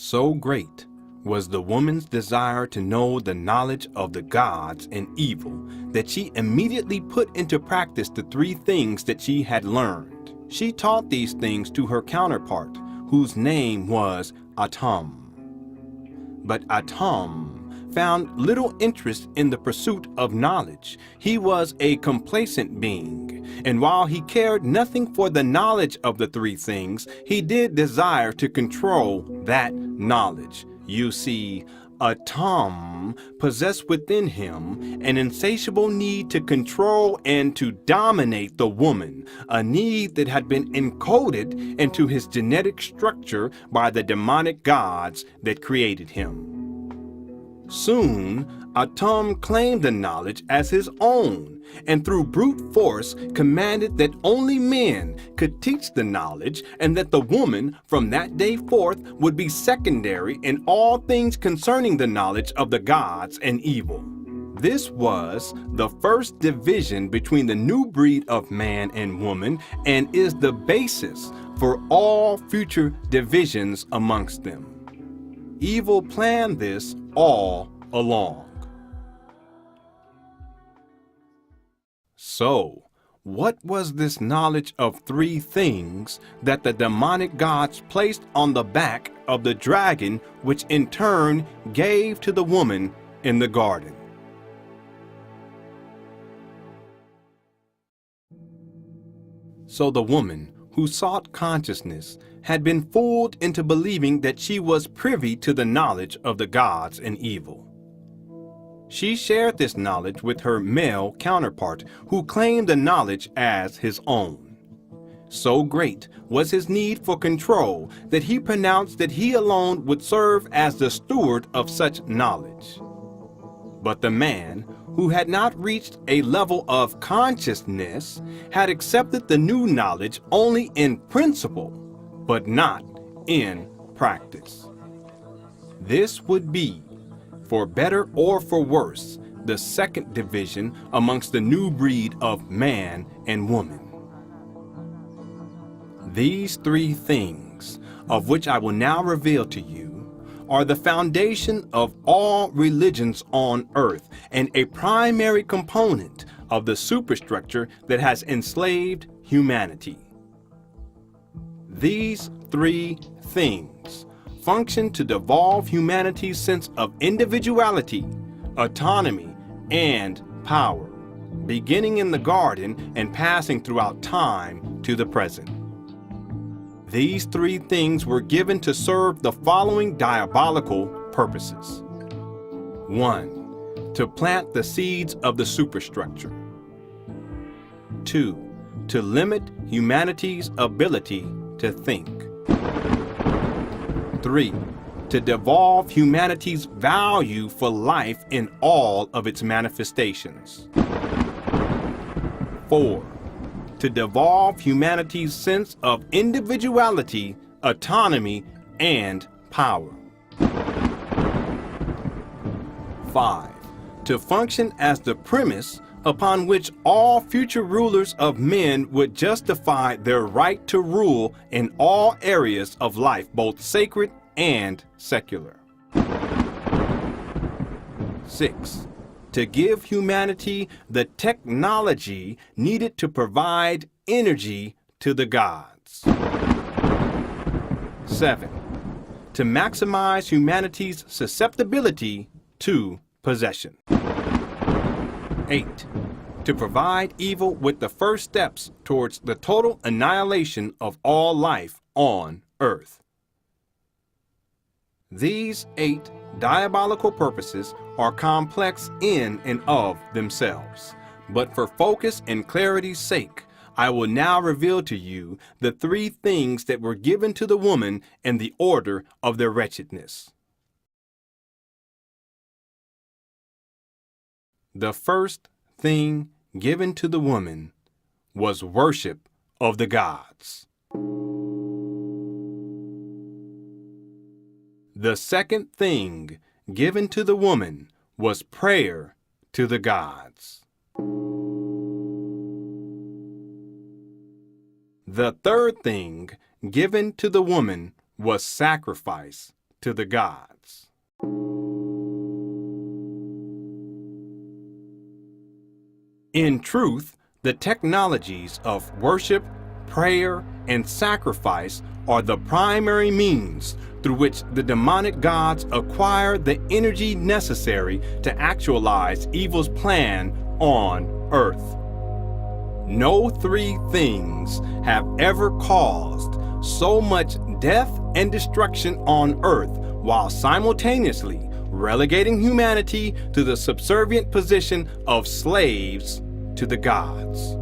So great was the woman's desire to know the knowledge of the gods and evil that she immediately put into practice the three things that she had learned. She taught these things to her counterpart, whose name was Atum. But Atum found little interest in the pursuit of knowledge. He was a complacent being, and while he cared nothing for the knowledge of the three things, he did desire to control that knowledge. You see, Atum possessed within him an insatiable need to control and to dominate the woman, a need that had been encoded into his genetic structure by the demonic gods that created him. Soon, Atum claimed the knowledge as his own, and through brute force commanded that only men could teach the knowledge, and that the woman from that day forth would be secondary in all things concerning the knowledge of the gods and evil. This was the first division between the new breed of man and woman, and is the basis for all future divisions amongst them. Evil planned this all along. So, what was this knowledge of three things that the demonic gods placed on the back of the dragon, which in turn gave to the woman in the garden? So the woman who sought consciousness had been fooled into believing that she was privy to the knowledge of the gods and evil. She shared this knowledge with her male counterpart, who claimed the knowledge as his own. So great was his need for control that he pronounced that he alone would serve as the steward of such knowledge. But the man, who had not reached a level of consciousness, had accepted the new knowledge only in principle, but not in practice. This would be, for better or for worse, the second division amongst the new breed of man and woman. These three things, of which I will now reveal to you, are the foundation of all religions on earth and a primary component of the superstructure that has enslaved humanity. These three things function to devolve humanity's sense of individuality, autonomy, and power, beginning in the garden and passing throughout time to the present. These three things were given to serve the following diabolical purposes. 1. To plant the seeds of the superstructure. 2. To limit humanity's ability to think. 3. To devolve humanity's value for life in all of its manifestations. 4. To devolve humanity's sense of individuality, autonomy, and power. 5. To function as the premise upon which all future rulers of men would justify their right to rule in all areas of life, both sacred and secular. 6. To give humanity the technology needed to provide energy to the gods. 7. To maximize humanity's susceptibility to possession. 8. To provide evil with the first steps towards the total annihilation of all life on earth. These 8 diabolical purposes are complex in and of themselves, but for focus and clarity's sake, I will now reveal to you the three things that were given to the woman in the order of their wretchedness. The first thing given to the woman was worship of the gods. The second thing given to the woman was prayer to the gods. The third thing given to the woman was sacrifice to the gods. In truth, the technologies of worship, prayer, and sacrifice are the primary means through which the demonic gods acquire the energy necessary to actualize evil's plan on earth. No three things have ever caused so much death and destruction on earth while simultaneously relegating humanity to the subservient position of slaves to the gods.